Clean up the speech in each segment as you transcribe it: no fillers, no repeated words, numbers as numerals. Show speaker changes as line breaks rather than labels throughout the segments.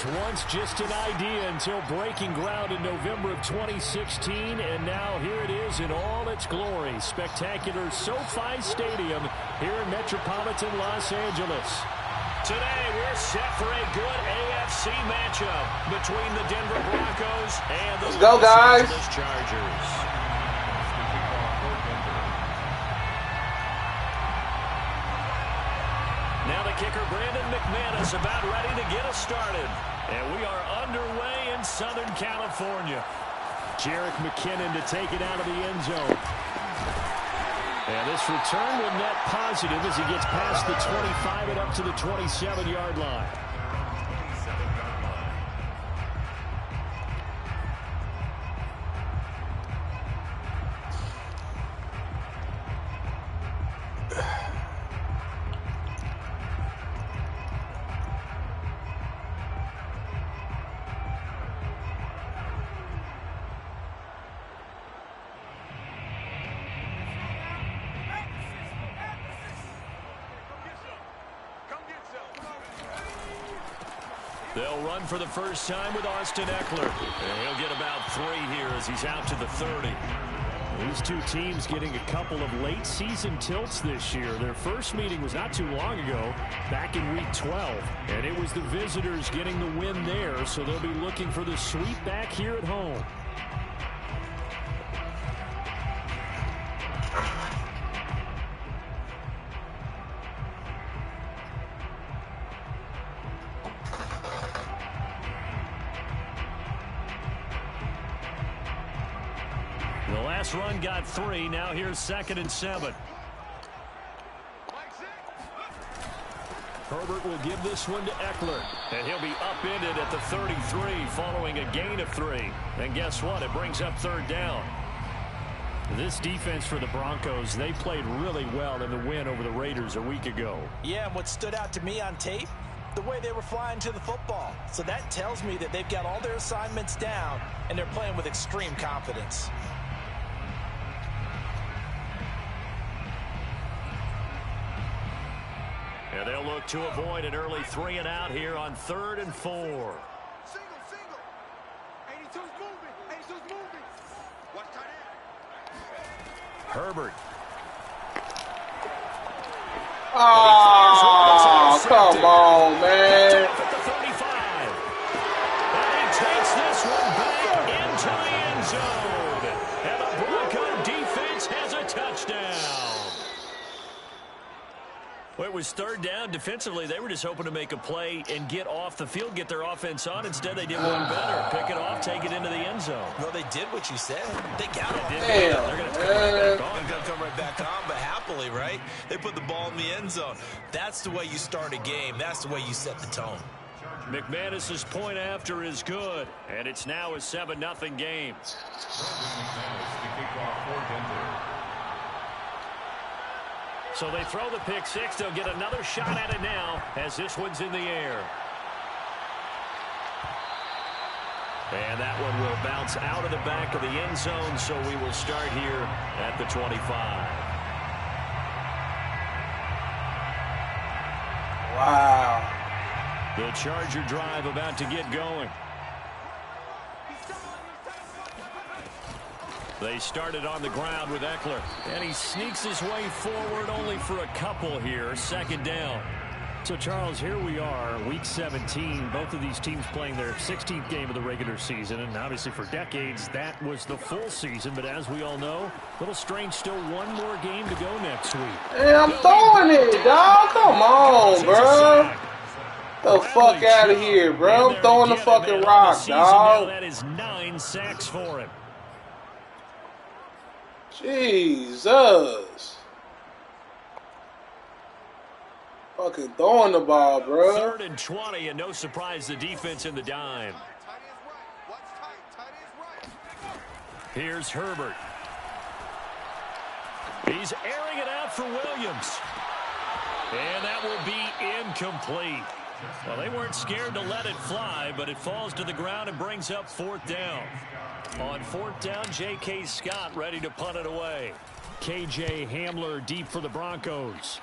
was once just an idea until breaking ground in November of 2016, and now here it is in all its glory. Spectacular SoFi Stadium here in metropolitan Los Angeles. Today, we're set for a good AFC matchup between the Denver Broncos and the Los Angeles Chargers. Now the kicker, Brandon McManus, about ready to get us started. And we are underway in Southern California. Jerick McKinnon to take it out of the end zone. And this return will net positive as he gets past the 25 and up to the 27-yard line. They'll run for the first time with Austin Eckler. And he'll get about 3 here as he's out to the 30. These two teams getting a couple of late season tilts this year. Their first meeting was not too long ago, back in week 12. And it was the visitors getting the win there, so they'll be looking for the sweep back here at home. The last run got 3. Now here's 2nd and 7. Herbert will give this one to Eckler. And he'll be upended at the 33 following a gain of 3. And guess what? It brings up 3rd down. This defense for the Broncos, they played really well in the win over the Raiders a week ago.
Yeah, and what stood out to me on tape, the way they were flying to the football. So that tells me that they've got all their assignments down and they're playing with extreme confidence.
And they'll look to avoid an early 3 and out here on 3rd and 4.
Single. 82's moving. Watch tight end.
Herbert.
Oh, come on, man.
At the 35. And he takes this one back into the end zone. And the Bronco defense has a touchdown. Well, it was 3rd down. Defensively, they were just hoping to make a play and get off the field, get their offense on. Instead, they did one better. Pick it off, take it into the end zone.
Well, they did what you said. They got it.
Damn,
They're going to come right back on, but happily, right? They put the ball in the end zone. That's the way you start a game. That's the way you set the tone.
McManus's point after is good, and it's now a 7-0 game. So they throw the pick 6. They'll get another shot at it now as this one's in the air. And that one will bounce out of the back of the end zone, so we will start here at the 25.
Wow.
The Charger drive about to get going. They started on the ground with Eckler. And he sneaks his way forward only for a couple here. 2nd down. So, Charles, here we are, Week 17. Both of these teams playing their 16th game of the regular season. And obviously for decades, that was the full season. But as we all know, a little strange, still one more game to go next week.
Hey, I'm throwing it, dog. Come on, bro. Get the fuck out of here, bro. I'm throwing the fucking rock, dog.
That is 9 sacks for him.
Jesus. Fucking throwing the ball, bro.
3rd and 20, and no surprise, the defense in the dime. Here's Herbert. He's airing it out for Williams. And that will be incomplete. Well, they weren't scared to let it fly, but it falls to the ground and brings up 4th down. On 4th down, J.K. Scott ready to punt it away. K.J. Hamler deep for the Broncos.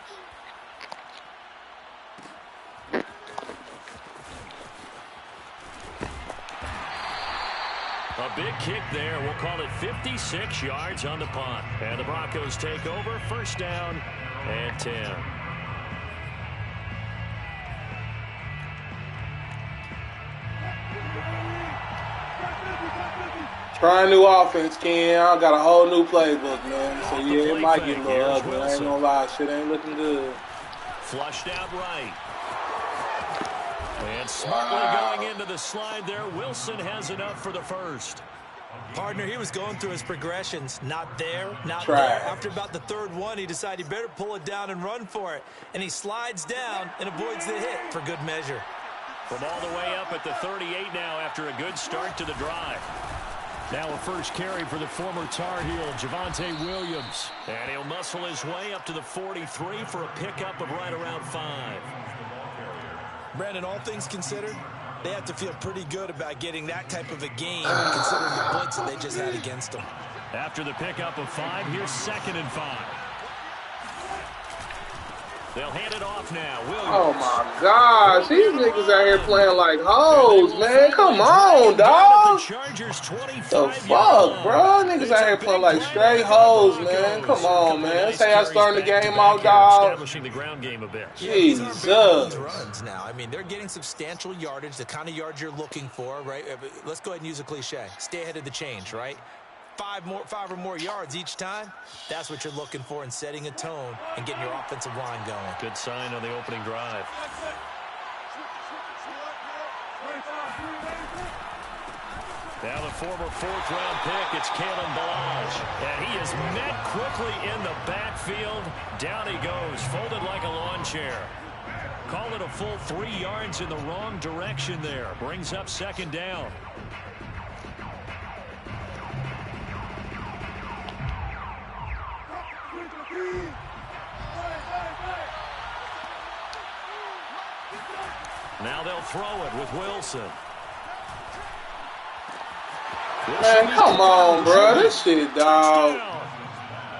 A big kick there. We'll call it 56 yards on the punt. And the Broncos take over. First down and 10.
Try a new offense, Ken. I got a whole new playbook, man. So, yeah, it might get a little ugly. I ain't gonna lie. Shit ain't looking good.
Flushed out right. And smartly going into the slide there. Wilson has enough for the first.
Partner, he was going through his progressions. Not there, not
Try.
there. After about the third one, he decided he better pull it down and run for it. And he slides down and avoids the hit for good measure.
From all the way up at the 38 now after a good start to the drive. Now a first carry for the former Tar Heel, Javonte Williams. And he'll muscle his way up to the 43 for a pickup of right around 5.
Brandon, all things considered, they have to feel pretty good about getting that type of a game, considering the blitz that they just had against them.
After the pickup of 5, here's 2nd and 5. They'll hand it off now. Williams.
Oh, my gosh. These niggas out here playing like hoes, man. Come on, dog. The fuck, bro? Niggas out here playing like straight hoes, man. Come on, man. That's how y'all starting the game out, dog.
Establishing the ground game a bit.
Jesus.
Runs now. I mean, they're getting substantial yardage, the kind of yards you're looking for, right? Let's go ahead and use a cliche. Stay ahead of the change, right? 5 or more yards each time. That's what you're looking for in setting a tone and getting your offensive line going.
Good sign on the opening drive. Now the former 4th-round pick, it's Kalen Ballage. And he is met quickly in the backfield. Down he goes, folded like a lawn chair. Call it a full 3 yards in the wrong direction there. Brings up 2nd down. Now they'll throw it with Wilson.
Man, come on, bro. This shit, dog.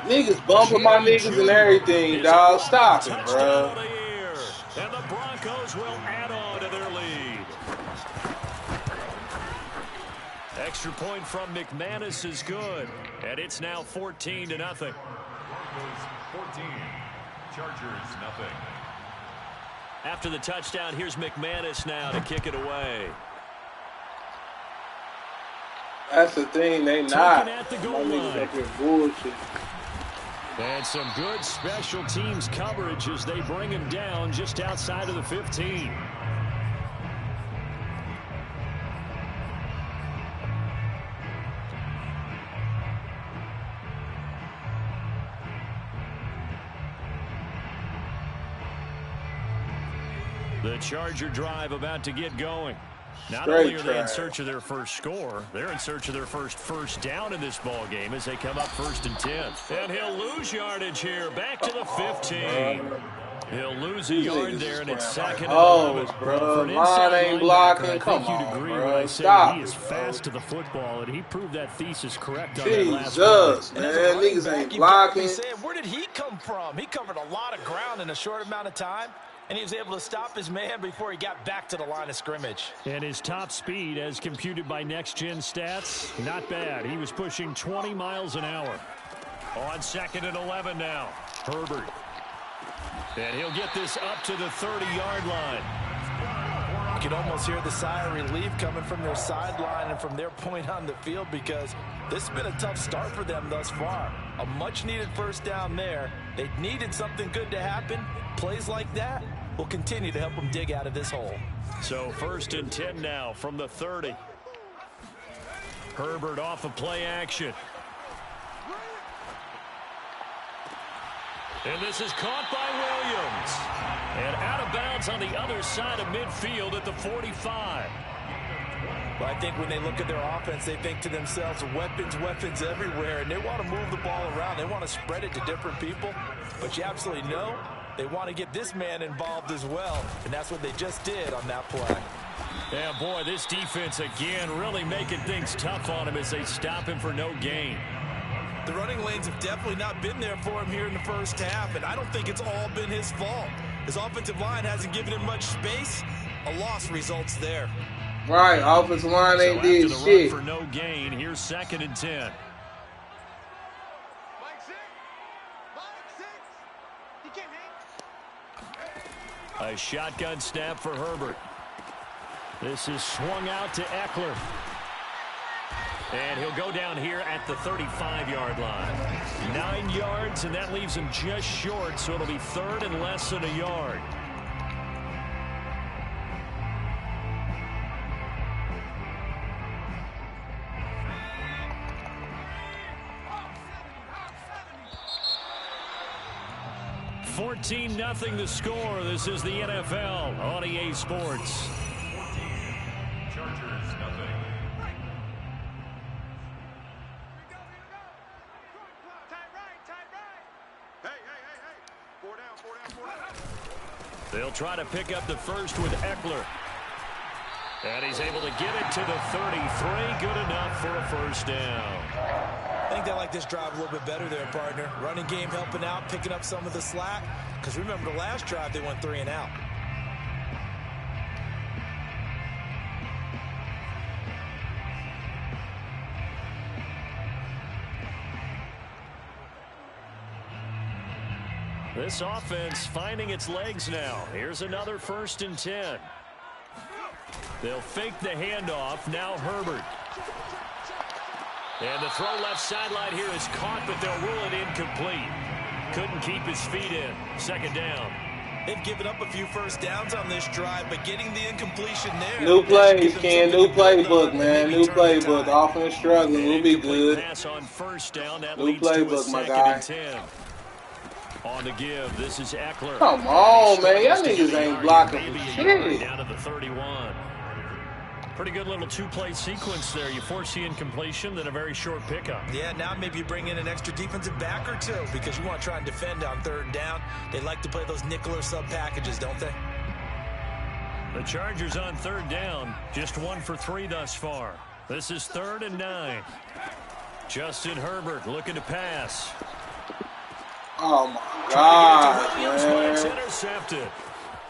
Niggas bumping my niggas and everything, dog. Stop it, bro.
And the Broncos will add on to their lead. Extra point from McManus is good. And it's now 14-0.
14. Chargers, nothing.
After the touchdown, here's McManus now to kick it away.
That's the thing, they not.
At the
My
goal
niggas
line.
up here bullshit.
And some good special teams coverage as they bring him down just outside of the 15. The Charger drive about to get going. Not only are they in search of their first score, they're in search of their first down in this ball game as they come up 1st and 10. And he'll lose yardage here, back to the 15. He'll lose a yard there, and it's 2nd and 11.
Bro, mine ain't blocking. Come on, bro. Stop.
He is fast to the football, and he proved that thesis correct on
Jesus,
that last
man. Niggas ain't blocking.
Where did he come from? He covered a lot of ground in a short amount of time. And he was able to stop his man before he got back to the line of scrimmage.
And his top speed, as computed by Next Gen Stats, not bad. He was pushing 20 miles an hour. On 2nd and 11 now. Herbert. And he'll get this up to the 30-yard line.
You can almost hear the sigh of relief coming from their sideline and from their point on the field because this has been a tough start for them thus far. A much-needed first down there. They needed something good to happen. Plays like that will continue to help them dig out of this hole.
So 1st and 10 now from the 30. Herbert off of play action. And this is caught by Williams. And out of bounds on the other side of midfield at the 45.
But I think when they look at their offense, they think to themselves, weapons everywhere. And they want to move the ball around. They want to spread it to different people. But you absolutely know they want to get this man involved as well. And that's what they just did on that play.
Yeah, boy, this defense again really making things tough on him as they stop him for no gain.
The running lanes have definitely not been there for him here in the first half, and I don't think it's all been his fault. His offensive line hasn't given him much space. A loss results there.
Right, offensive line ain't did shit.
For no gain, here's 2nd and 10. A shotgun snap for Herbert. This is swung out to Eckler. And he'll go down here at the 35-yard line. 9 yards, and that leaves him just short, so it'll be 3rd and less than a yard. $14-0 the score. This is the NFL on EA Sports.
Chargers, nothing.
They'll try to pick up the first with Eckler. And he's able to get it to the 33. Good enough for a first down.
I think they like this drive a little bit better there, partner. Running game helping out, picking up some of the slack. Because remember the last drive, they went 3 and out.
This offense finding its legs now. Here's another 1st and 10. They'll fake the handoff. Now Herbert. And the throw left sideline here is caught, but they'll rule it incomplete. Couldn't keep his feet in. 2nd down.
They've given up a few first downs on this drive, but getting the incompletion there.
New plays, Ken. New playbook, man. New playbook. Offense struggling. We'll be good.
Pass on 1st down. That
New
leads to a
playbook, my
2nd
guy.
and 10. On the give, this is Eckler.
Come on, man. Y'all niggas ain't blocking for shit.
Down to the 31. Pretty good little 2-play sequence there. You force the incompletion, then a very short pickup.
Yeah, now maybe you bring in an extra defensive back or 2 because you want to try and defend on 3rd down. They like to play those nickel or sub packages, don't they?
The Chargers on 3rd down, just 1 for 3 thus far. This is 3rd and 9. Justin Herbert looking to pass.
Oh, my God,
man. It's
man.
intercepted.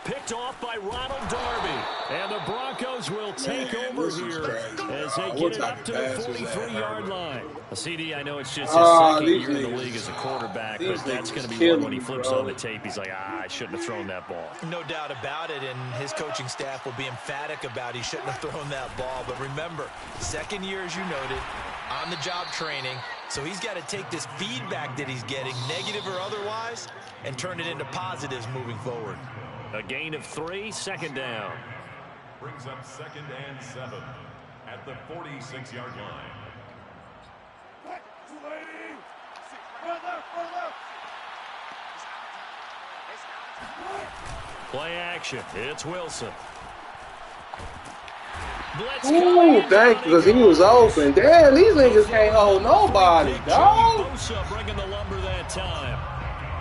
Picked off by Ronald Darby. And the Broncos will take over here as they get it up to the 43-yard line. A CD, I know it's just his 2nd year in the league as a quarterback, but that's going to be one when he flips on the tape. He's like, I shouldn't have thrown that ball.
No doubt about it, and his coaching staff will be emphatic about he shouldn't have thrown that ball. But remember, 2nd year, as you noted, on-the-job training. So he's got to take this feedback that he's getting, negative or otherwise, and turn it into positives moving forward.
A gain of 3, 2nd down.
Brings up 2nd and 7 at the 46-yard line.
Play action. It's Wilson.
Ooh, thank you, because he was open. Damn, these niggas can't hold nobody, dog.
Bosa bringing the lumber that time.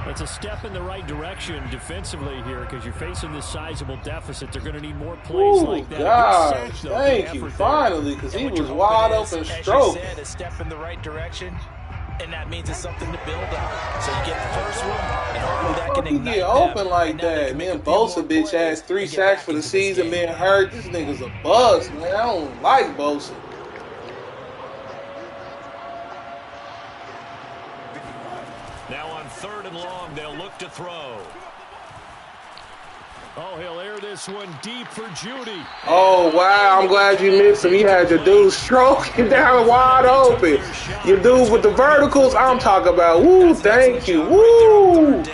That's a step in the right direction defensively here because you're facing this sizable deficit. They're going to need more plays like that.
God, thank you, finally, because he was wide open stroke.
As you said, a step in the right direction, and that means it's something to build on. So you get the first one, and hopefully that can ignite
get open like that? And then Bosa, bitch ass, 3 sacks for the season, being hurt. This nigga's a bust, man. I don't like Bosa.
Now on 3rd and long, they'll look to throw. Oh, he'll air this one deep for Judy.
Oh, wow. I'm glad you missed him. You had your dude stroking down wide open. Your dude with the verticals, I'm talking about. Woo, thank you. Woo.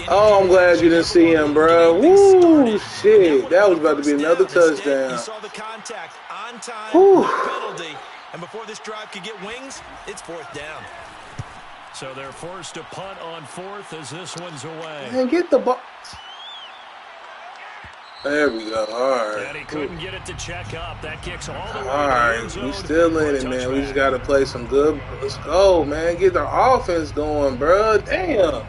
Oh, I'm glad you didn't see him, bro. Woo, shit. That was about to be another touchdown.
You saw the contact on time, no penalty. And before this drive could get wings, it's 4th down.
So they're forced to punt on 4th as this one's away.
Man, get the ball. There we go. All right.
And he couldn't get it to check up. That kicks all the way.
All right. We still in it, man. We just got to play some good. Let's go, man. Get the offense going, bro. Damn.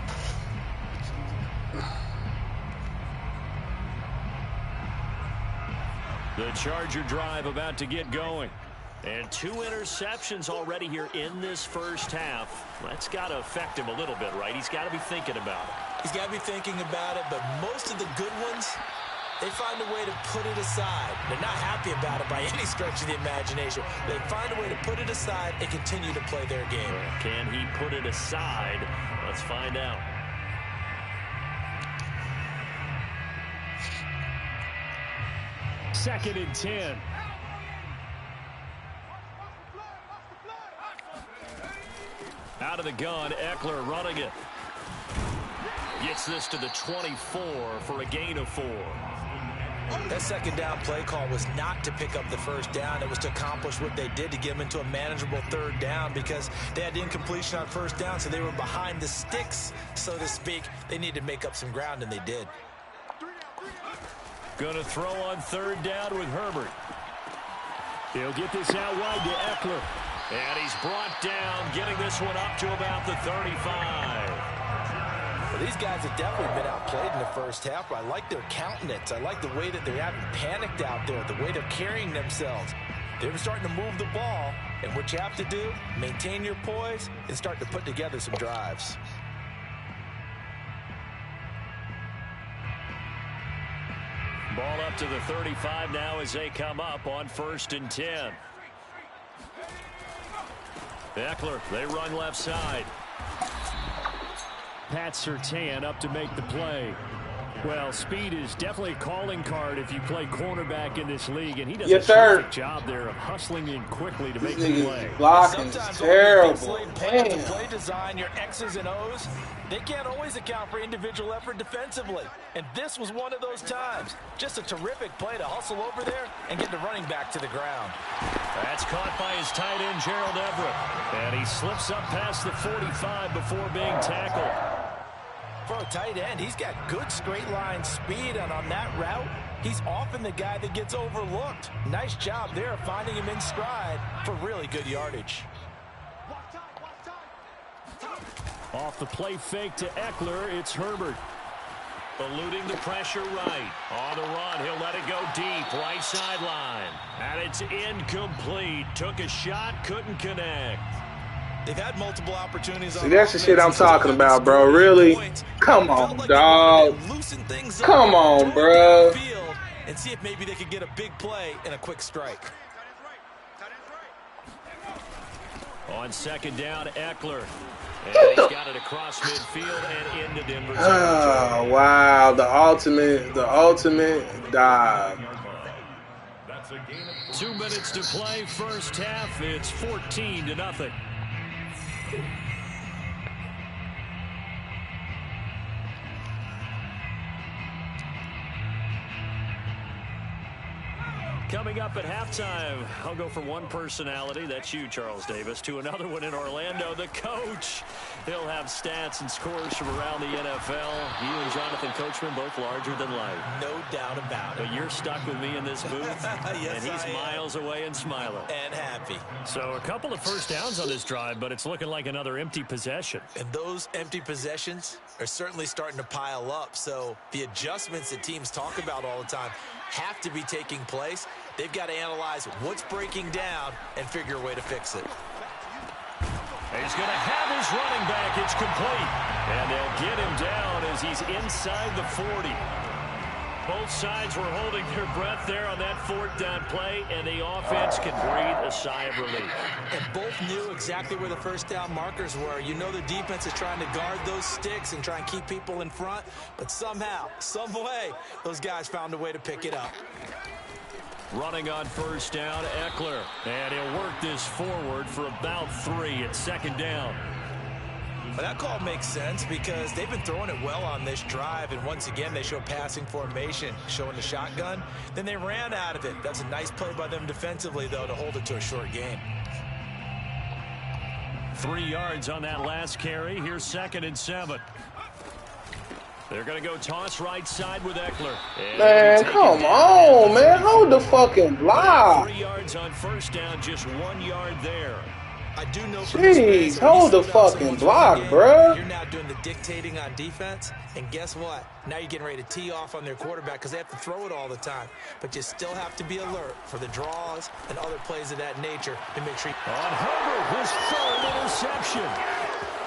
The Charger drive about to get going. And 2 interceptions already here in this first half. That's got to affect him a little bit, right? He's got to be thinking about it.
He's got to be thinking about it, but most of the good ones they find a way to put it aside. They're not happy about it by any stretch of the imagination. They find a way to put it aside and continue to play their game.
Can he put it aside? Let's find out. Second and 10. Out of the gun, Eckler running it. Gets this to the 24 for a gain of 4.
That second down play call was not to pick up the first down. It was to accomplish what they did, to get them into a manageable third down, because they had incompletion on first down, so they were behind the sticks, so to speak. They needed to make up some ground, and they did.
Going to throw on third down with Herbert. He'll get this out wide to Eckler. And he's brought down, getting this one up to about the 35.
Well, these guys have definitely been outplayed in the first half, but I like their countenance. I like the way that they haven't panicked out there, the way they're carrying themselves. They're starting to move the ball, and what you have to do, maintain your poise and start to put together some drives.
Ball up to the 35 now as they come up on 1st and 10. Eckler, they run left side. Pat Surtain up to make the play. Well, speed is definitely a calling card if you play cornerback in this league, and he does a terrific job there of hustling in quickly to make the play.
Blocking is terrible.
Play design, your X's and O's, they can't always account for individual effort defensively. And this was one of those times. Just a terrific play to hustle over there and get the running back to the ground.
That's caught by his tight end, Gerald Everett. And he slips up past the 45 before being tackled.
For a tight end, he's got good straight line speed, and on that route, he's often the guy that gets overlooked. Nice job there finding him in stride for really good yardage.
Off the play fake to Eckler, it's Herbert. Eluding the pressure right. On the run, he'll let it go deep, right sideline. And it's incomplete. Took a shot, couldn't connect.
They've had multiple opportunities.
See, that's the shit I'm talking about, bro. Really? Come on, dog. Come on, bro.
And see if maybe they could get a big play and a quick strike.
On second down, Eckler. And he's got it across midfield and into Denver's.
Oh, wow. The ultimate dive.
2 minutes to play, first half. It's 14-0. Coming up at halftime, I'll go from one personality, that's you, Charles Davis, to another one in Orlando, the coach. He'll have stats and scores from around the NFL. You and Jonathan Coachman both larger than life.
No doubt about it.
But you're stuck with me in this booth,
yes,
and he's miles away and smiling.
And happy.
So a couple of first downs on this drive, but it's looking like another empty possession.
And those empty possessions are certainly starting to pile up. So the adjustments that teams talk about all the time have to be taking place. They've got to analyze what's breaking down and figure a way to fix it.
He's going to have his running back. It's complete. And they'll get him down as he's inside the 40. Both sides were holding their breath there on that fourth down play, and the offense can breathe a sigh of relief.
And both knew exactly where the first down markers were. You know the defense is trying to guard those sticks and try and keep people in front, but somehow, some way, those guys found a way to pick it up.
Running on first down, Eckler. And he'll work this forward for about 3 at second down.
But that call makes sense because they've been throwing it well on this drive, and once again they show passing formation, showing the shotgun. Then they ran out of it. That's a nice play by them defensively, though, to hold it to a short gain.
3 yards on that last carry. Here's 2nd and 7. They're going to go toss right side with Eckler. And
man, come on, man. Hold the fucking block.
3 yards on first down, just 1 yard there.
I do know.
Jeez, hold the fucking block, bro.
You're now doing the dictating on defense, and guess what? Now you're getting ready to tee off on their quarterback because they have to throw it all the time. But you still have to be alert for the draws and other plays of that nature to make sure.
On Herbert, his 3rd interception.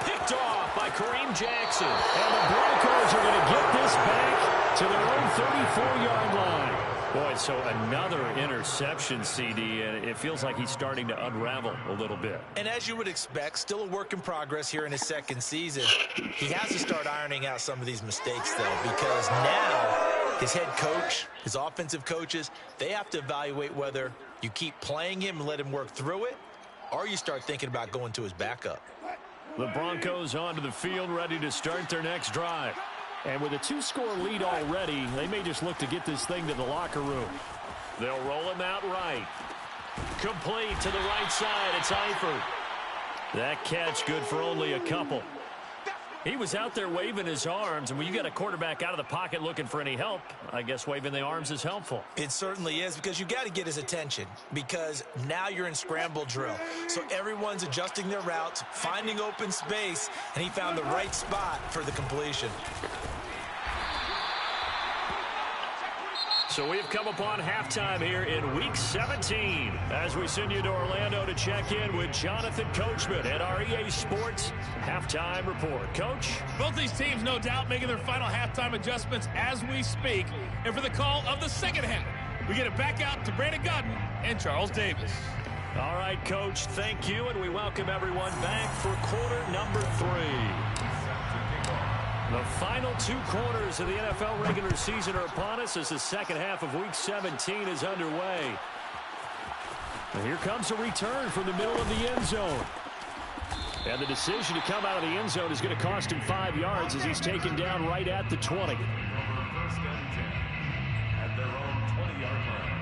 Picked off by Kareem Jackson. And the Broncos are going to get this back to their own 34-yard line. Boy, so another interception, CD, and it feels like he's starting to unravel a little bit.
And as you would expect, still a work in progress here in his second season. He has to start ironing out some of these mistakes, though, because now his head coach, his offensive coaches, they have to evaluate whether you keep playing him and let him work through it, or you start thinking about going to his backup.
The Broncos onto the field, ready to start their next drive. And with a 2-score lead already, they may just look to get this thing to the locker room. They'll roll him out right. Complete to the right side. It's Eifert. That catch good for only a couple. He was out there waving his arms, and when you got a quarterback out of the pocket looking for any help, I guess waving the arms is helpful.
It certainly is, because you got to get his attention, because now you're in scramble drill. So everyone's adjusting their routes, finding open space, and he found the right spot for the completion.
So we've come upon halftime here in Week 17 as we send you to Orlando to check in with Jonathan Coachman at our EA Sports Halftime Report. Coach?
Both these teams, no doubt, making their final halftime adjustments as we speak. And for the call of the second half, we get it back out to Brandon Godden and Charles Davis.
All right, Coach, thank you, and we welcome everyone back for quarter number 3. The final 2 quarters of the NFL regular season are upon us as the second half of Week 17 is underway. And here comes a return from the middle of the end zone. And the decision to come out of the end zone is going to cost him 5 yards as he's taken down right at the 20.
First and 10 at their own 20-yard line.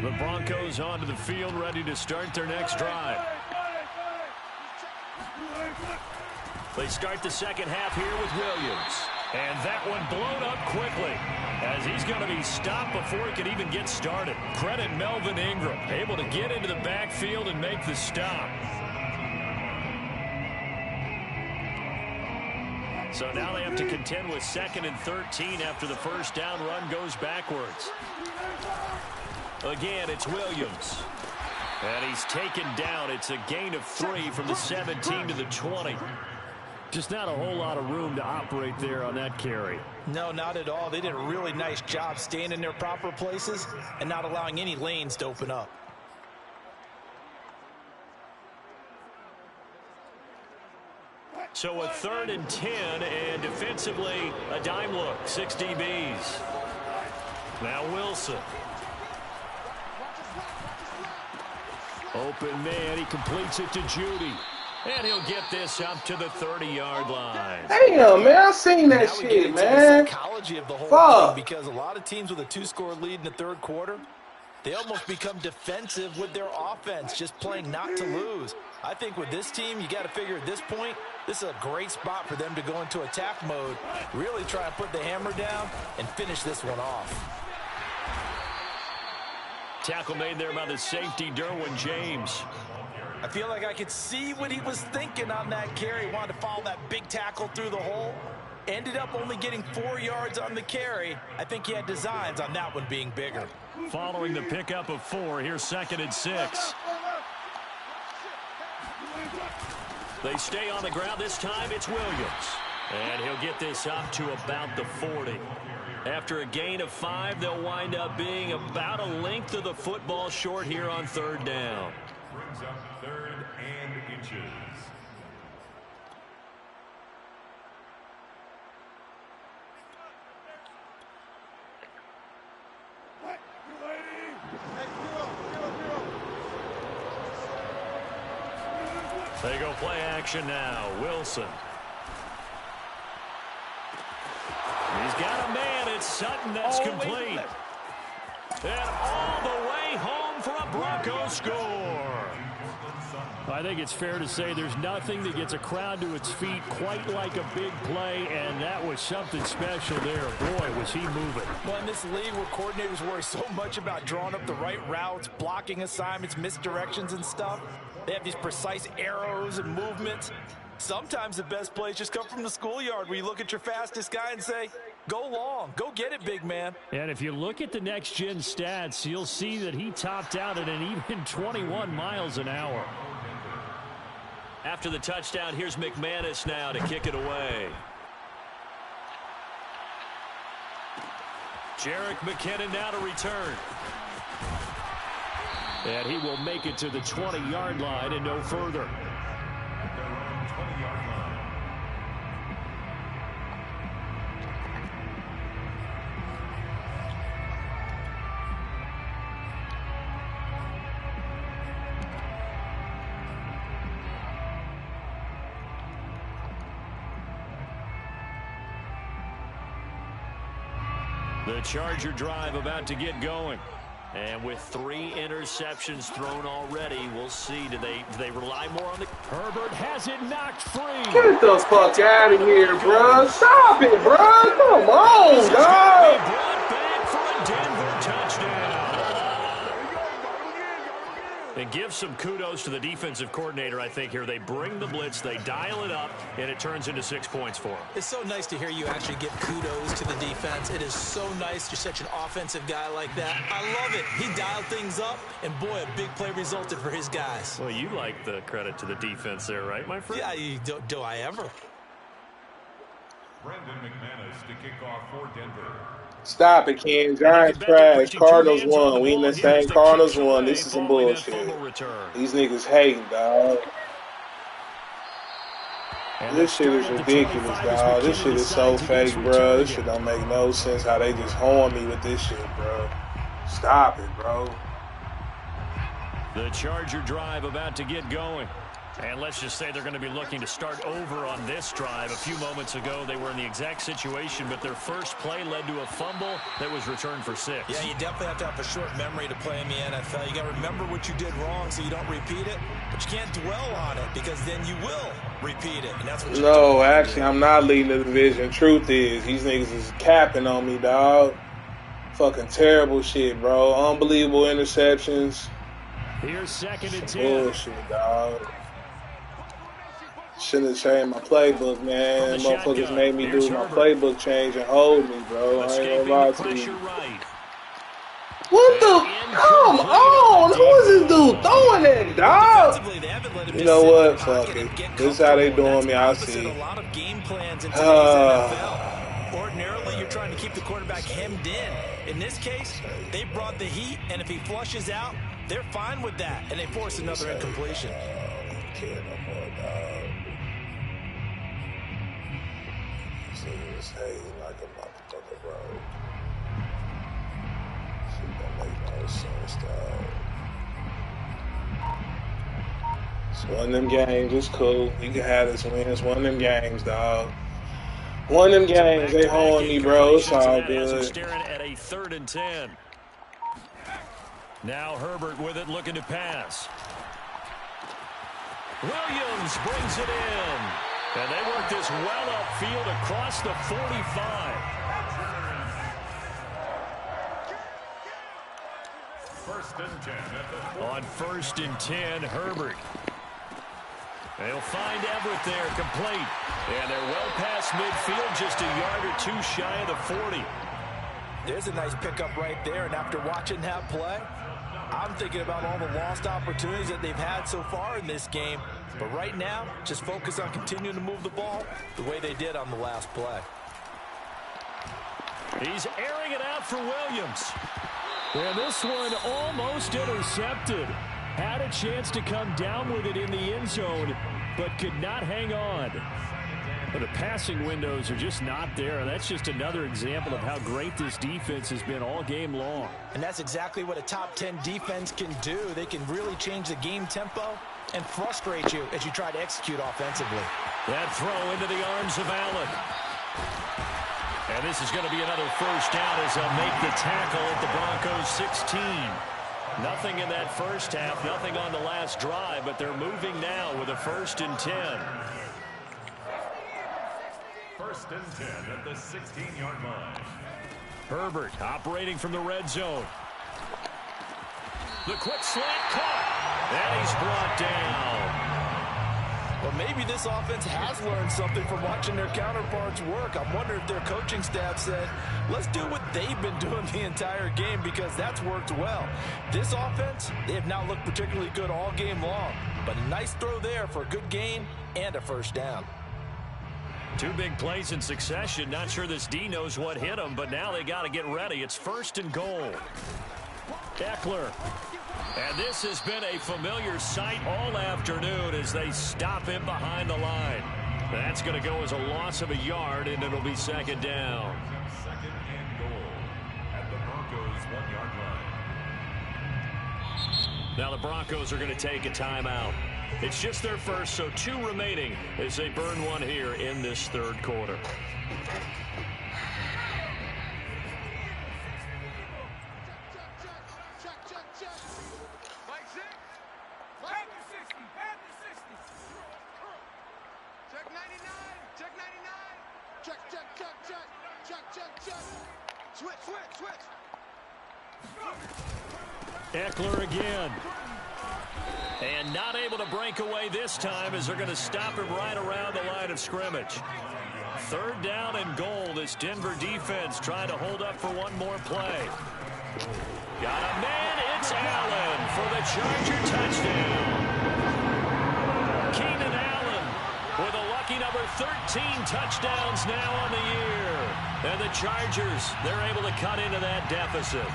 The Broncos onto the field, ready to start their next drive. They start the second half here with Williams. And that one blown up quickly as he's going to be stopped before he can even get started. Credit Melvin Ingram, able to get into the backfield and make the stop. So now they have to contend with 2nd and 13 after the first down run goes backwards. Again, it's Williams. And he's taken down. It's a gain of 3 from the 17 to the 20. Just not a whole lot of room to operate there on that carry.
No, not at all. They did a really nice job staying in their proper places and not allowing any lanes to open up.
So a 3rd and 10, and defensively a dime look. 6 DBs. Now Wilson. Open man, he completes it to Judy. And he'll get this up to the 30-yard line.
Damn, man, I seen that
Now we get
shit,
into
man.
the psychology of the whole
Fuck.
thing, because a lot of teams with a 2-score lead in the third quarter, they almost become defensive with their offense, just playing not to lose. I think with this team, you got to figure at this point, this is a great spot for them to go into attack mode, really try and put the hammer down and finish this one off.
Tackle made there by the safety, Derwin James.
I feel like I could see what he was thinking on that carry. He wanted to follow that big tackle through the hole. Ended up only getting 4 yards on the carry. I think he had designs on that one being bigger.
Following the pickup of 4, here's 2nd and 6. They stay on the ground. This time it's Williams. And he'll get this up to about the 40. After a gain of 5, they'll wind up being about a length of the football short here on 3rd down.
Brings up 3rd and inches.
They go play action now. Wilson. He's got a man. It's Sutton. That's complete. And all the way home for a Broncos score. I think it's fair to say there's nothing that gets a crowd to its feet quite like a big play, and that was something special there. Boy, was he moving.
Well, in this league where coordinators worry so much about drawing up the right routes, blocking assignments, misdirections and stuff, they have these precise arrows and movements. Sometimes the best plays just come from the schoolyard where you look at your fastest guy and say, Go long. Go get it, big man.
And if you look at the next-gen stats, you'll see that he topped out at an even 21 miles an hour. After the touchdown, here's McManus now to kick it away. Jerick McKinnon now to return. And he will make it to the 20-yard line and no further. The Charger drive about to get going. And with 3 interceptions thrown already, we'll see. Do they rely more on the... Herbert has it knocked free.
Get the fuck out of here, bro. Stop it, bro. Come on, dog.
Brought back for a Denver touchdown. And give some kudos to the defensive coordinator, I think, here. They bring the blitz, they dial it up, and it turns into 6 points for them.
It's so nice to hear you actually give kudos to the defense. It is so nice. You're such an offensive guy like that. I love it. He dialed things up, and boy, a big play resulted for his guys.
Well, you like the credit to the defense there, right, my friend?
Yeah, do I ever?
Brandon McManus to kick off for Denver.
Stop it, Ken. Giants trash. Cardinals won. We in the same. Cardinals won. This is some bullshit. These niggas hating, dog. This shit is ridiculous, dog. This shit is so fake, bro. This shit don't make no sense how they just horn me with this shit, bro. Stop it, bro.
The Charger drive about to get going. And let's just say they're going to be looking to start over on this drive. A few moments ago, they were in the exact situation, but their first play led to a fumble that was returned for 6.
Yeah, you definitely have to have a short memory to play in the NFL. You got to remember what you did wrong so you don't repeat it, but you can't dwell on it because then you will repeat it. And that's what
No, actually, I'm not leading the division. Truth is, these niggas is capping on me, dog. Fucking terrible shit, bro. Unbelievable interceptions.
Here's 2nd and 10.
Bullshit, dog. Shouldn't have changed my playbook, man. Motherfuckers made me do my playbook change and hold me, bro. I ain't gonna lie to you. What the? Come on! Who is this dude throwing that, dog? You know what? Fuck it. This is how they doing me. I see.
Ordinarily, you're trying to keep the quarterback hemmed in. In this case, they brought the heat, and if he flushes out, they're fine with that, and they force another incompletion.
Hey, like a motherfucker, bro. Shit don't make no sense, dog. It's one of them games. It's cool. You can have this win. It's one of them games, dog. One of them games. They holding me, bro. It's all good.
Staring at a 3rd and 10. Now Herbert with it, looking to pass. Williams brings it in. And they work this well upfield across the 45.
First and 10 at the
On 1st and 10, Herbert. They'll find Everett there, complete. And they're well past midfield, just a yard or 2 shy of the 40.
There's a nice pickup right there, and after watching that play, I'm thinking about all the lost opportunities that they've had so far in this game. But right now, just focus on continuing to move the ball the way they did on the last play.
He's airing it out for Williams. And this one almost intercepted. Had a chance to come down with it in the end zone, but could not hang on. But the passing windows are just not there. And that's just another example of how great this defense has been all game long.
And that's exactly what a top 10 defense can do. They can really change the game tempo and frustrate you as you try to execute offensively.
That throw into the arms of Allen. And this is going to be another first down as they'll make the tackle at the Broncos 16. Nothing in that first half, nothing on the last drive, but they're moving now with a 1st and 10.
1st and 10 at the 16-yard line.
Herbert operating from the red zone. The quick slant caught. And he's brought down.
Or maybe this offense has learned something from watching their counterparts work. I'm wondering if their coaching staff said, let's do what they've been doing the entire game because that's worked well. This offense, they have not looked particularly good all game long. But a nice throw there for a good gain and a first down.
Two big plays in succession. Not sure this D knows what hit him, but now they got to get ready. It's 1st and goal. Eckler. And this has been a familiar sight all afternoon as they stop him behind the line. That's going to go as a loss of a yard, and it'll be 2nd down.
2nd and goal at the Broncos' 1-yard line.
Now the Broncos are going to take a timeout. It's just their first, so 2 remaining as they burn one here in this 3rd quarter. Eckler again. And not able to break away this time as they're going to stop him right around the line of scrimmage. 3rd down and goal. This Denver defense trying to hold up for one more play. Got a man. It's Allen for the Charger touchdown. Keenan Allen with a lucky number 13 touchdowns now on the year. And the Chargers, they're able to cut into that deficit.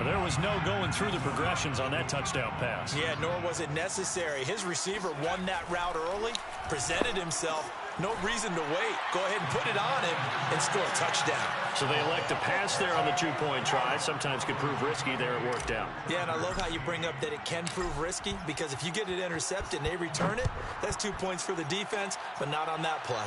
There was no going through the progressions on that touchdown pass.
Yeah, nor was it necessary. His receiver won that route early, presented himself. No reason to wait. Go ahead and put it on him and score a touchdown.
So they elect to pass there on the 2-point try. Sometimes could prove risky. There it worked out.
Yeah, and I love how you bring up that it can prove risky because if you get it intercepted and they return it, that's 2 points for the defense, but not on that play.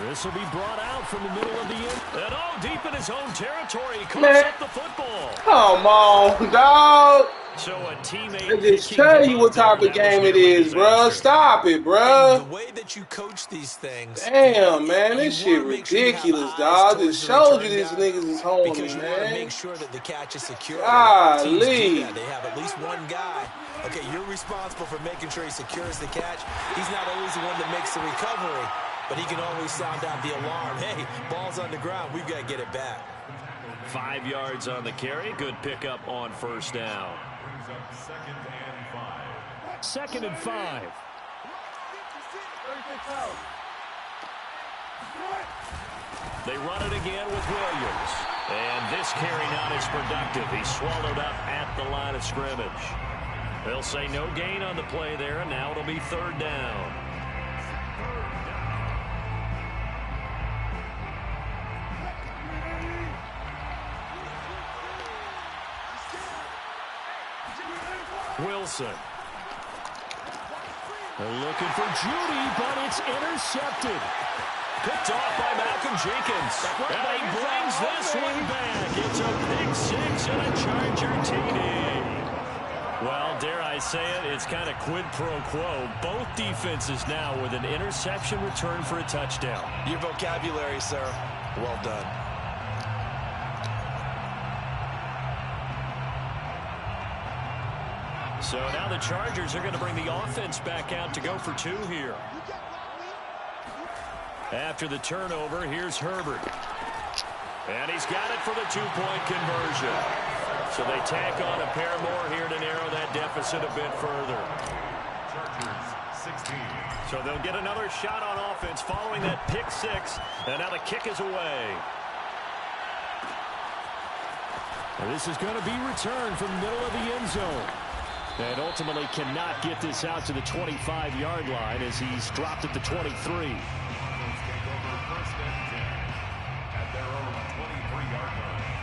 This will be brought out from the middle of the end. And all deep in his own territory. He coughs up the football.
Come on, dog.
So a teammate.
I just tell you what type of game it is, bro. Stop it, bro.
The way that you coach these things.
Damn, man, this shit ridiculous, dog. Just showed you these niggas is home,
because you
man.
want to make sure that the catch is secure.
Golly.
They have at least one guy. Okay, you're responsible for making sure he secures the catch. He's not always the one that makes the recovery, but he can always sound out the alarm. Hey, ball's on the ground. We've got to get it back.
5 yards on the carry. Good pickup on 1st down.
Brings up 2nd and 5.
2nd and 5. They run it again with Williams. And this carry not as productive. He's swallowed up at the line of scrimmage. They'll say no gain on the play there, and now it'll be 3rd down. Wilson. They're looking for Judy, but it's intercepted. Picked off by Malcolm Jenkins. And he brings this one back. It's a pick 6 and a Charger TD. Well, dare I say it, it's kind of quid pro quo. Both defenses now with an interception return for a touchdown.
Your vocabulary, sir. Well done.
So now the Chargers are going to bring the offense back out to go for 2 here. After the turnover, here's Herbert. And he's got it for the 2-point conversion. So they tack on a pair more here to narrow that deficit a bit further.
Chargers 16.
So they'll get another shot on offense following that pick 6. And now the kick is away. And this is going to be returned from the middle of the end zone. And ultimately cannot get this out to the 25-yard line as he's dropped at the 23.
Take over 1st and 10 at their own 23-yard line.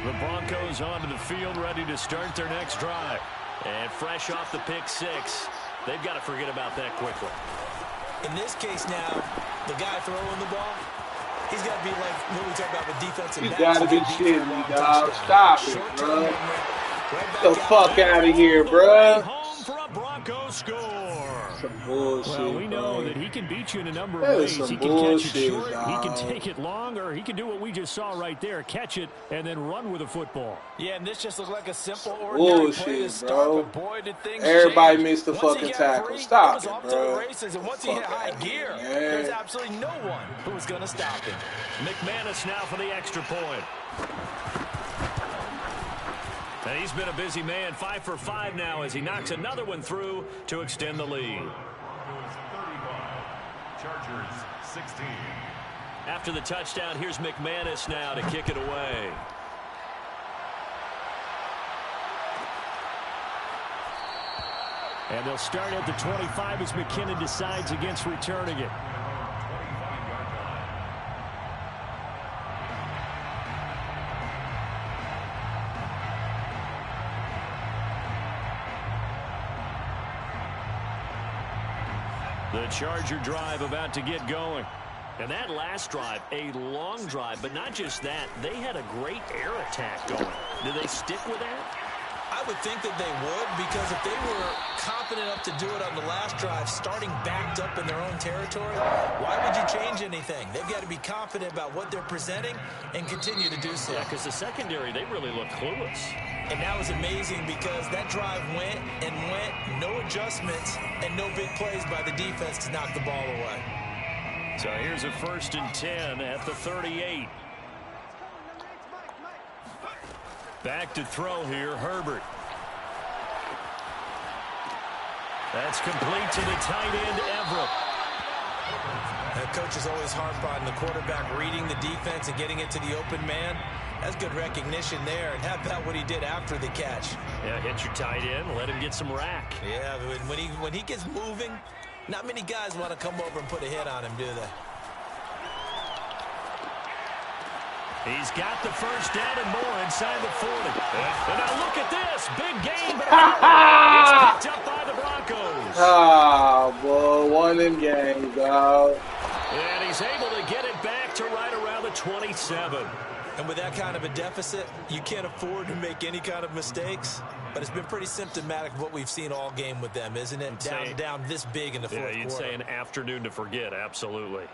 The Broncos onto the field, ready to start their next drive. And fresh off the pick 6, they've got to forget about that quickly.
In this case now, the guy throwing the ball, he's got to be like what we talk about with defensive backs.
You gotta be kidding me, dog. Stop it, bro. Get the fuck out of here, bro.
Home for a Bronco score.
Some bullshit,
well, we know
bro.
that he can beat you in a number
That
of
is
ways.
some
He can catch it
bullshit,
short,
dog.
he can take it long, or he can do what we just saw right there, catch it and then run with the football.
Yeah, and this just looked like a simple, ordinary play to start,
bro.
but boy, did things
Everybody
change.
missed the
Once
fucking
he got
tackle.
free,
Stop
it was
it,
off
bro.
to the races, and once he hit high gear,
man.
there's absolutely no one who was going to stop him.
McManus now for the extra point. And he's been a busy man, 5 for 5 now as he knocks another one through to extend the lead.
Broncos 35, Chargers 16.
After the touchdown, here's McManus now to kick it away. And they'll start at the 25 as McKinnon decides against returning it. The Charger drive about to get going. And that last drive, a long drive, but not just that. They had a great air attack going. Do they stick with that?
I would think that they would, because if they were confident enough to do it on the last drive, starting backed up in their own territory, why would you change anything? They've got to be confident about what they're presenting and continue to do so.
Yeah, because the secondary, they really look clueless.
And that was amazing because that drive went and went, no adjustments, and no big plays by the defense to knock the ball away.
So here's a 1st and 10 at the 38. Back to throw here, Herbert. That's complete to the tight end, Everett.
The coach is always harp on the quarterback reading the defense and getting it to the open man. That's good recognition there. And how about what he did after the catch?
Yeah, hit your tight end, let him get some rack.
Yeah, when he gets moving, not many guys want to come over and put a hit on him, do they?
He's got the first down and more inside the 40. And now look at this. Big game, but it's picked up by the Broncos.
Ah, boy, one in game, dog.
And he's able to get it back to right around the 27.
And with that kind of a deficit, you can't afford to make any kind of mistakes. But it's been pretty symptomatic of what we've seen all game with them, isn't it? Down this big in the fourth quarter.
Yeah, you'd say an afternoon to forget, absolutely.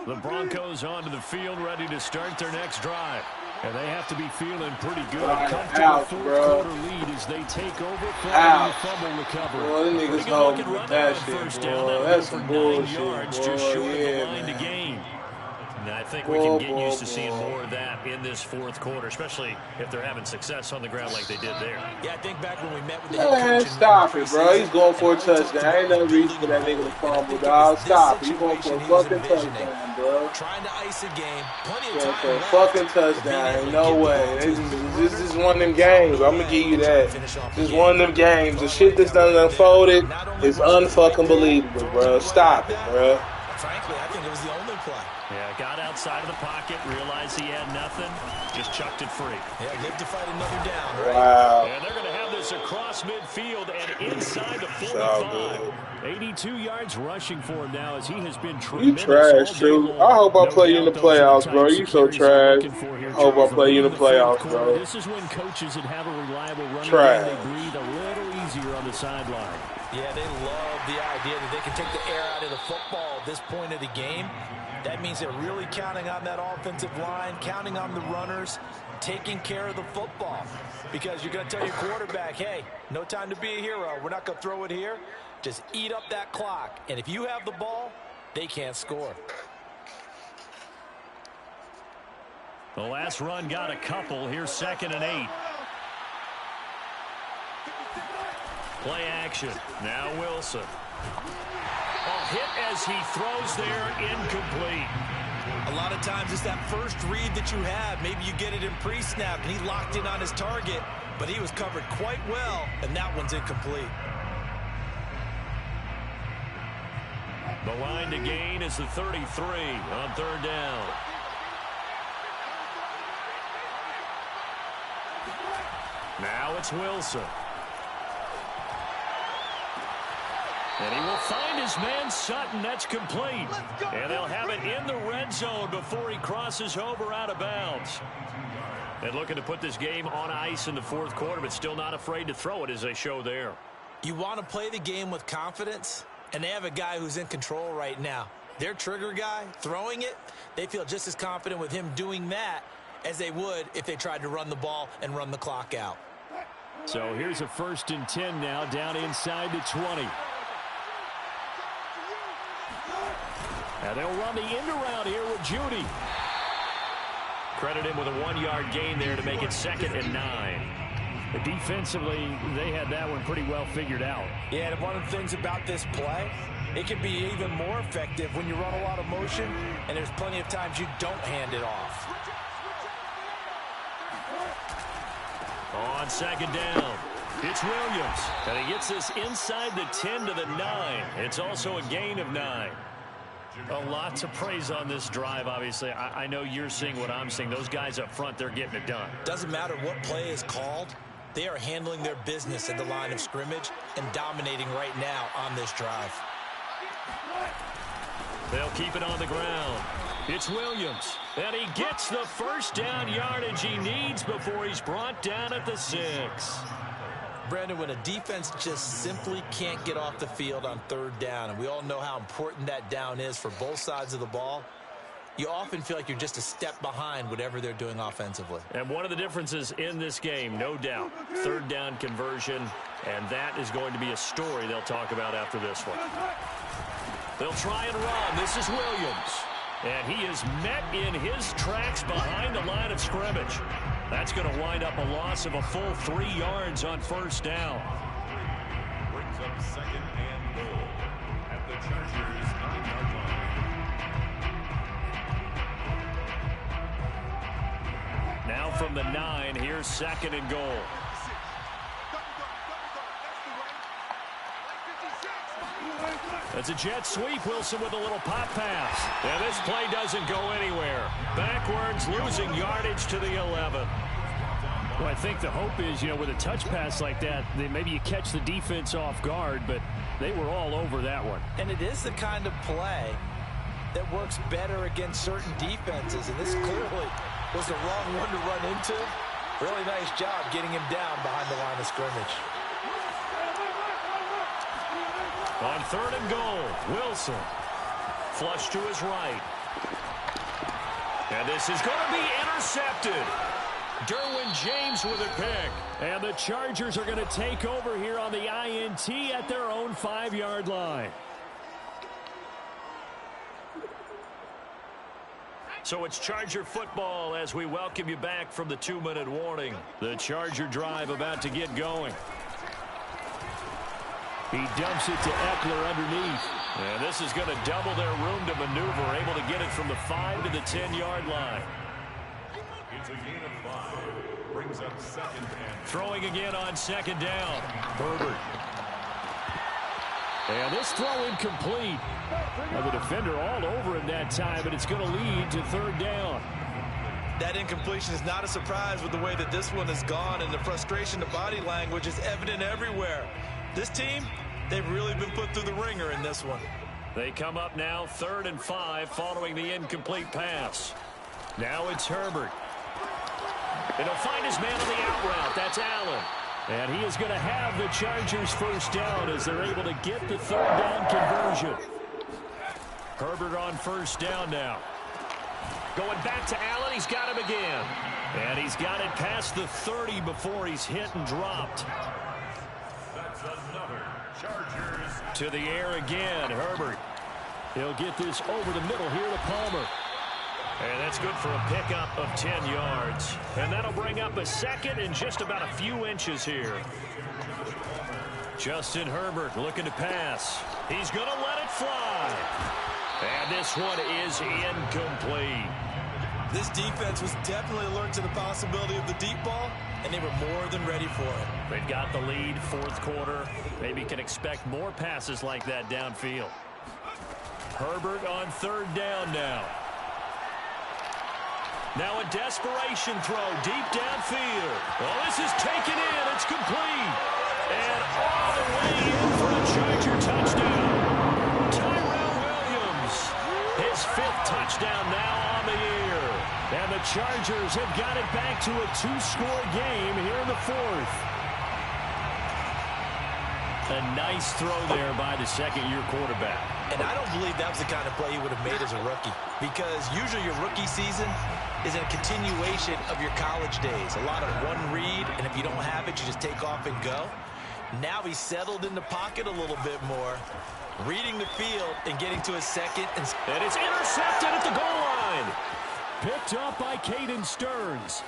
The Broncos onto the field, ready to start their next drive. And they have to be feeling pretty good. Comfortable fourth-quarter lead as they take over following the fumble recovery.
Boy, them niggas home with that shit, boy. That's some bullshit, boy.
Just short of the line
man.
to gain. And I think we can get used to seeing more of that in this fourth quarter, especially if they're having success on the ground like they did there.
Yeah, I think back when we met with the head coach.
Man, stop it, bro. He's going for a touchdown. Ain't no reason for that nigga to fumble, dog. Stop it. He's going for a fucking touchdown, bro.
Trying to ice a game. Plenty of
Going
time
for a
left.
fucking touchdown. Ain't no way. This is one of them games. I'm going to give you that. This is one of them games. The shit that's done unfolded is unfucking believable, bro. Stop it, bro.
Frankly, I think it was the only play.
Yeah, got outside of the pocket, realized he had nothing, just chucked it free.
Yeah, lived to fight another down, right?
Wow.
And they're going to have this across midfield and inside the 45. 82 yards rushing for him now as he has been tremendous.
You trash, True. I hope I play you in the playoffs, bro. You so trash. I hope I play you in the playoffs, bro.
This is when coaches that have a reliable running
Trash.
game, they breathe a little easier on the sideline.
Yeah, they love the idea that they can take the air out of the football at this point of the game. That means they're really counting on that offensive line, counting on the runners, taking care of the football. Because you're going to tell your quarterback, hey, no time to be a hero. We're not going to throw it here. Just eat up that clock. And if you have the ball, they can't score.
The last run got a couple. Here's 2nd and 8. Play action. Now Wilson. Hit as he throws there, incomplete.
A lot of times it's that first read that you have. Maybe you get it in pre-snap, and he locked in on his target, but he was covered quite well, and that one's incomplete.
The line to gain is the 33 on 3rd down. Now it's Wilson. And he will find his man Sutton. That's complete. And they'll have it in the red zone before he crosses over out of bounds. And looking to put this game on ice in the fourth quarter, but still not afraid to throw it as they show there.
You want to play the game with confidence, and they have a guy who's in control right now. Their trigger guy throwing it, they feel just as confident with him doing that as they would if they tried to run the ball and run the clock out.
So here's a 1st and 10 now, down inside the 20. Now they'll run the end around here with Judy. Credit him with a 1-yard gain there to make it 2nd and 9. But defensively, they had that one pretty well figured out.
Yeah, and one of the things about this play, it can be even more effective when you run a lot of motion, and there's plenty of times you don't hand it off.
On 2nd down, it's Williams. And he gets this inside the 10 to the 9. It's also a gain of 9. A lot to praise on this drive, obviously. I know you're seeing what I'm seeing. Those guys up front, they're getting it done.
Doesn't matter what play is called. They are handling their business at the line of scrimmage and dominating right now on this drive.
They'll keep it on the ground. It's Williams. And he gets the 1st down yardage he needs before he's brought down at the 6.
Brandon, when a defense just simply can't get off the field on 3rd down, and we all know how important that down is for both sides of the ball, you often feel like you're just a step behind whatever they're doing offensively.
And one of the differences in this game, no doubt, 3rd down conversion, and that is going to be a story they'll talk about after this one. They'll try and run. This is Williams. And he is met in his tracks behind the line of scrimmage. That's going to wind up a loss of a full 3 yards on 1st down.
Brings up 2nd and goal at the Chargers 9-yard line.
Now from the 9, here's 2nd and goal. That's a jet sweep. Wilson with a little pop pass. And this play doesn't go anywhere. Backwards, losing yardage to the 11. Well, I think the hope is, with a touch pass like that, maybe you catch the defense off guard, but they were all over that one.
And it is the kind of play that works better against certain defenses, and this clearly was the wrong one to run into. Really nice job getting him down behind the line of scrimmage.
On 3rd and goal, Wilson. Flush to his right. And this is going to be intercepted. Derwin James with a pick. And the Chargers are going to take over here on the INT at their own 5-yard line. So it's Charger football as we welcome you back from the 2-minute warning. The Charger drive about to get going. He dumps it to Eckler underneath. And this is going to double their room to maneuver, able to get it from the 5 to the 10-yard line.
It's a gain of 5. Brings up 2nd and...
Throwing again on 2nd down. Herbert. And this throw incomplete. Well, the defender all over him that time, but it's going to lead to 3rd down.
That incompletion is not a surprise with the way that this one has gone, and the frustration, the body language is evident everywhere. This team, they've really been put through the ringer in this one.
They come up now 3rd and 5 following the incomplete pass. Now it's Herbert. And he'll find his man on the out route. That's Allen. And he is going to have the Chargers 1st down as they're able to get the 3rd down conversion. Herbert on 1st down now. Going back to Allen. He's got him again. And he's got it past the 30 before he's hit and dropped.
That's another Chargers.
To the air again, Herbert. He'll get this over the middle here to Palmer. And that's good for a pickup of 10 yards. And that'll bring up a 2nd and just about a few inches here. Justin Herbert looking to pass. He's going to let it fly. And this one is incomplete.
This defense was definitely alert to the possibility of the deep ball, and they were more than ready for it.
They've got the lead, 4th quarter. Maybe can expect more passes like that downfield. Herbert on 3rd down now. Now a desperation throw deep downfield. Well, this is taken in. It's complete. And all the way in for a Charger touchdown. Tyrell Williams, his fifth touchdown now on the year. And the Chargers have got it back to a 2-score game here in the fourth. A nice throw there by the second-year quarterback.
And I don't believe that was the kind of play he would have made as a rookie, because usually your rookie season is a continuation of your college days. A lot of one read, and if you don't have it, you just take off and go. Now he's settled in the pocket a little bit more, reading the field and getting to his second. And
it's intercepted at the goal line. Picked up by Caden Stearns.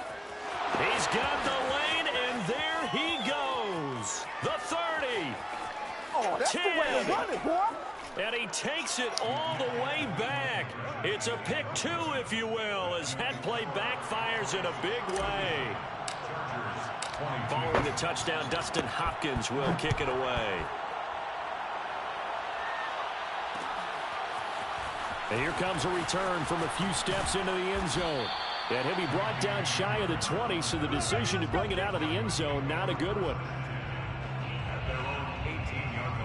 He's got the lane, and there he goes. The 30.
Oh, that's
10.
the way to run it, boy.
And he takes it all the way back. It's a pick 2, if you will, as that play backfires in a big way. Following the touchdown, Dustin Hopkins will kick it away. And here comes a return from a few steps into the end zone. And he'll be brought down shy of the 20, so the decision to bring it out of the end zone, not a good one.
At their own 18-yard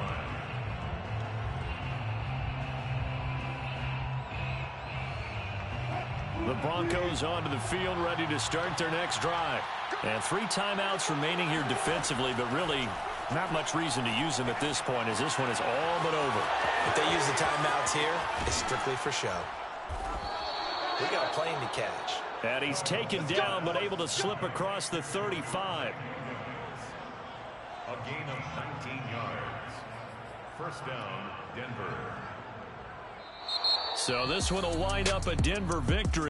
line.
The Broncos onto the field, ready to start their next drive. And 3 timeouts remaining here defensively, but really not much reason to use them at this point, as this one is all but over.
if they use the timeouts here, it's strictly for show. We got a plane to catch.
And he's taken down, but able to slip across the 35.
A gain of 19 yards. First down, Denver.
So this one will wind up a Denver victory.